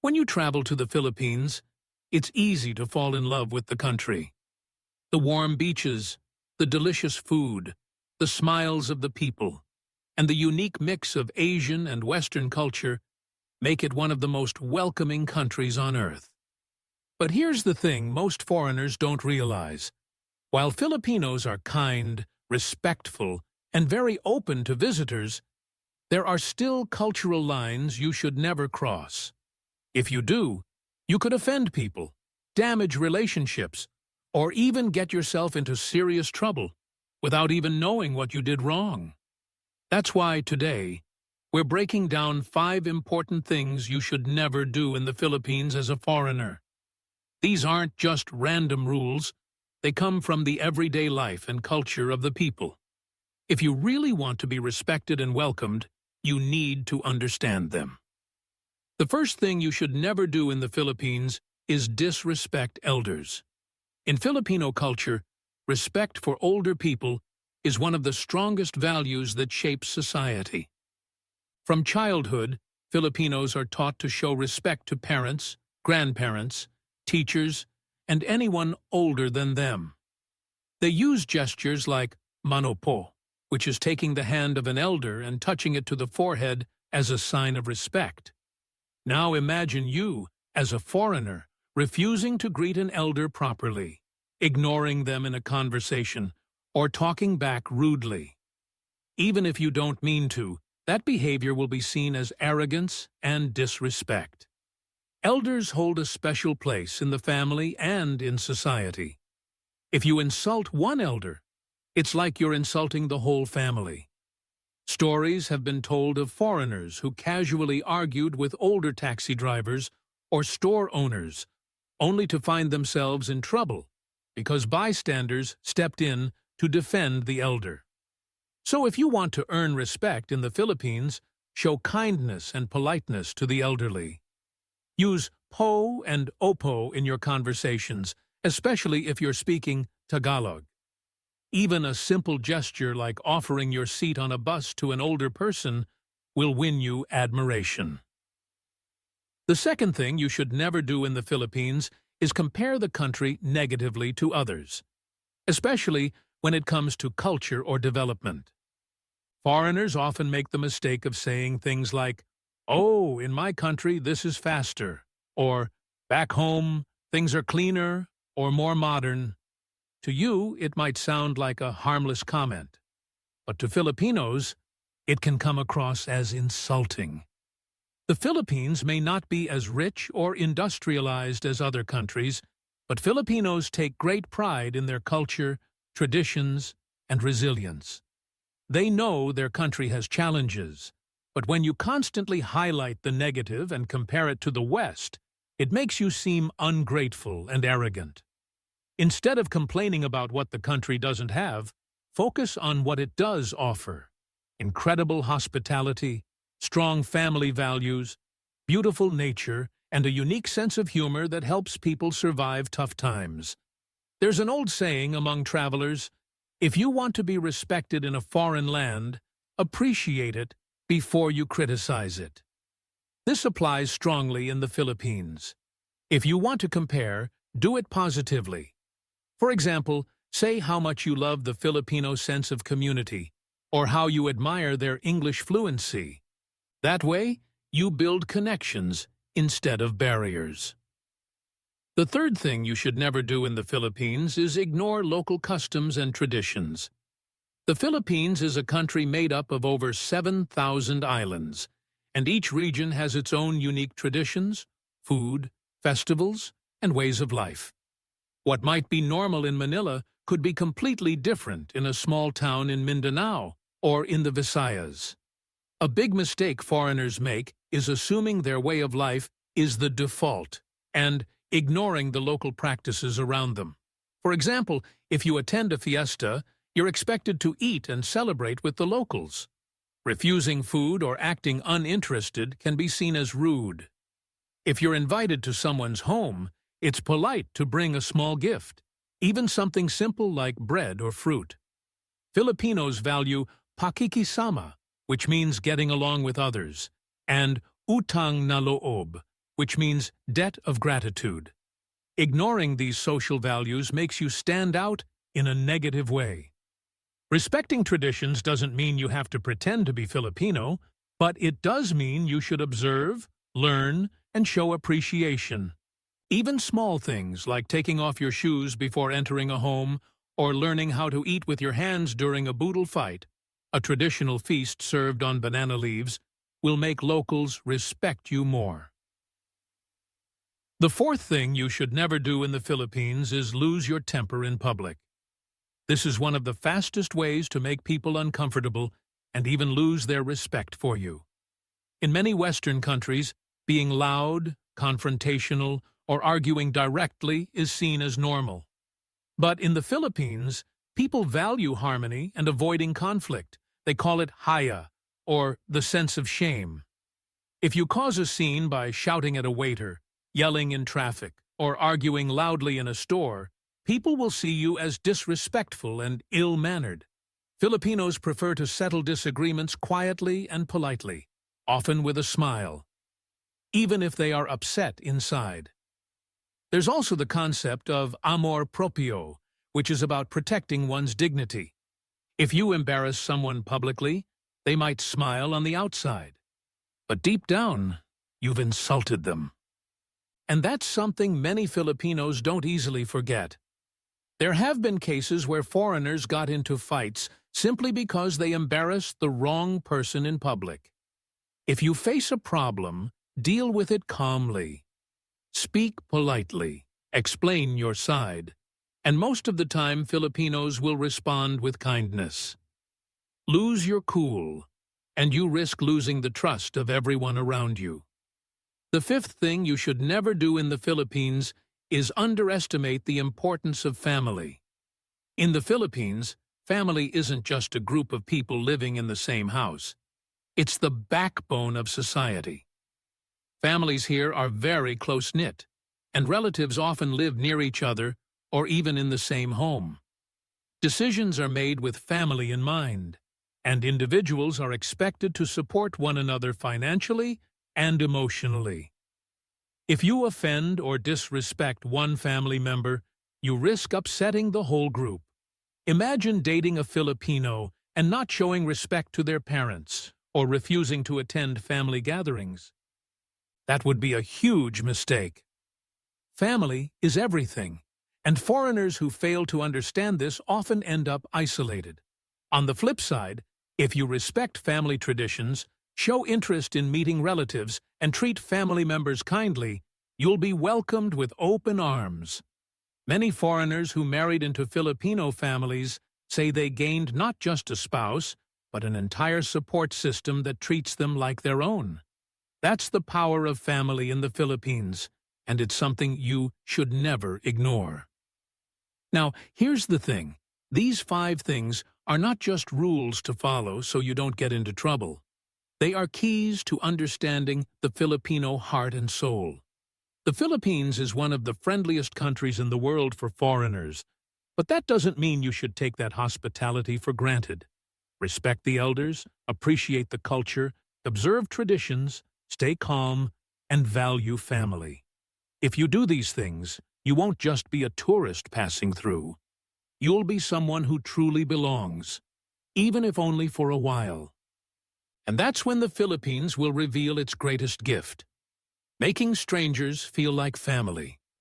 When you travel to the Philippines, it's easy to fall in love with the country. The warm beaches, the delicious food, the smiles of the people, and the unique mix of Asian and Western culture make it one of the most welcoming countries on earth. But here's the thing most foreigners don't realize. While Filipinos are kind, respectful, and very open to visitors, there are still cultural lines you should never cross. If you do, you could offend people, damage relationships, or even get yourself into serious trouble without even knowing what you did wrong. That's why today, we're breaking down 5 important things you should never do in the Philippines as a foreigner. These aren't just random rules, they come from the everyday life and culture of the people. If you really want to be respected and welcomed, you need to understand them. The first thing you should never do in the Philippines is disrespect elders. In Filipino culture, respect for older people is one of the strongest values that shapes society. From childhood, Filipinos are taught to show respect to parents, grandparents, teachers, and anyone older than them. They use gestures like mano po, which is taking the hand of an elder and touching it to the forehead as a sign of respect. Now imagine you, as a foreigner, refusing to greet an elder properly, ignoring them in a conversation, or talking back rudely. Even if you don't mean to, that behavior will be seen as arrogance and disrespect. Elders hold a special place in the family and in society. If you insult one elder, it's like you're insulting the whole family. Stories have been told of foreigners who casually argued with older taxi drivers or store owners, only to find themselves in trouble because bystanders stepped in to defend the elder. So if you want to earn respect in the Philippines, show kindness and politeness to the elderly. Use po and opo in your conversations, especially if you're speaking Tagalog. Even a simple gesture like offering your seat on a bus to an older person will win you admiration. The second thing you should never do in the Philippines is compare the country negatively to others, especially when it comes to culture or development. Foreigners often make the mistake of saying things like, "Oh, in my country this is faster," or "Back home, things are cleaner or more modern." To you, it might sound like a harmless comment, but to Filipinos, it can come across as insulting. The Philippines may not be as rich or industrialized as other countries, but Filipinos take great pride in their culture, traditions, and resilience. They know their country has challenges, but when you constantly highlight the negative and compare it to the West, it makes you seem ungrateful and arrogant. Instead of complaining about what the country doesn't have, focus on what it does offer: incredible hospitality, strong family values, beautiful nature, and a unique sense of humor that helps people survive tough times. There's an old saying among travelers, if you want to be respected in a foreign land, appreciate it before you criticize it. This applies strongly in the Philippines. If you want to compare, do it positively. For example, say how much you love the Filipino sense of community, or how you admire their English fluency. That way, you build connections instead of barriers. The third thing you should never do in the Philippines is ignore local customs and traditions. The Philippines is a country made up of over 7,000 islands, and each region has its own unique traditions, food, festivals, and ways of life. What might be normal in Manila could be completely different in a small town in Mindanao or in the Visayas. A big mistake foreigners make is assuming their way of life is the default and ignoring the local practices around them. For example, if you attend a fiesta, you're expected to eat and celebrate with the locals. Refusing food or acting uninterested can be seen as rude. If you're invited to someone's home, it's polite to bring a small gift, even something simple like bread or fruit. Filipinos value pakikisama, which means getting along with others, and utang na loob, which means debt of gratitude. Ignoring these social values makes you stand out in a negative way. Respecting traditions doesn't mean you have to pretend to be Filipino, but it does mean you should observe, learn, and show appreciation. Even small things like taking off your shoes before entering a home or learning how to eat with your hands during a boodle fight, a traditional feast served on banana leaves, will make locals respect you more. The fourth thing you should never do in the Philippines is lose your temper in public. This is one of the fastest ways to make people uncomfortable and even lose their respect for you. In many Western countries, being loud, confrontational, or arguing directly is seen as normal. But in the Philippines, people value harmony and avoiding conflict. They call it haya, or the sense of shame. If you cause a scene by shouting at a waiter, yelling in traffic, or arguing loudly in a store, people will see you as disrespectful and ill-mannered. Filipinos prefer to settle disagreements quietly and politely, often with a smile, even if they are upset inside. There's also the concept of amor propio, which is about protecting one's dignity. If you embarrass someone publicly, they might smile on the outside, but deep down, you've insulted them. And that's something many Filipinos don't easily forget. There have been cases where foreigners got into fights simply because they embarrassed the wrong person in public. If you face a problem, deal with it calmly. Speak politely, explain your side, and most of the time Filipinos will respond with kindness. Lose your cool, and you risk losing the trust of everyone around you. The fifth thing you should never do in the Philippines is underestimate the importance of family. In the Philippines, family isn't just a group of people living in the same house. It's the backbone of society. Families here are very close-knit, and relatives often live near each other or even in the same home. Decisions are made with family in mind, and individuals are expected to support one another financially and emotionally. If you offend or disrespect one family member, you risk upsetting the whole group. Imagine dating a Filipino and not showing respect to their parents or refusing to attend family gatherings. That would be a huge mistake. Family is everything, and foreigners who fail to understand this often end up isolated. On the flip side, if you respect family traditions, show interest in meeting relatives, and treat family members kindly, you'll be welcomed with open arms. Many foreigners who married into Filipino families say they gained not just a spouse, but an entire support system that treats them like their own. That's the power of family in the Philippines, and it's something you should never ignore. Now, here's the thing. These 5 things are not just rules to follow so you don't get into trouble. They are keys to understanding the Filipino heart and soul. The Philippines is one of the friendliest countries in the world for foreigners, but that doesn't mean you should take that hospitality for granted. Respect the elders, appreciate the culture, observe traditions, stay calm, and value family. If you do these things, you won't just be a tourist passing through. You'll be someone who truly belongs, even if only for a while. And that's when the Philippines will reveal its greatest gift, making strangers feel like family.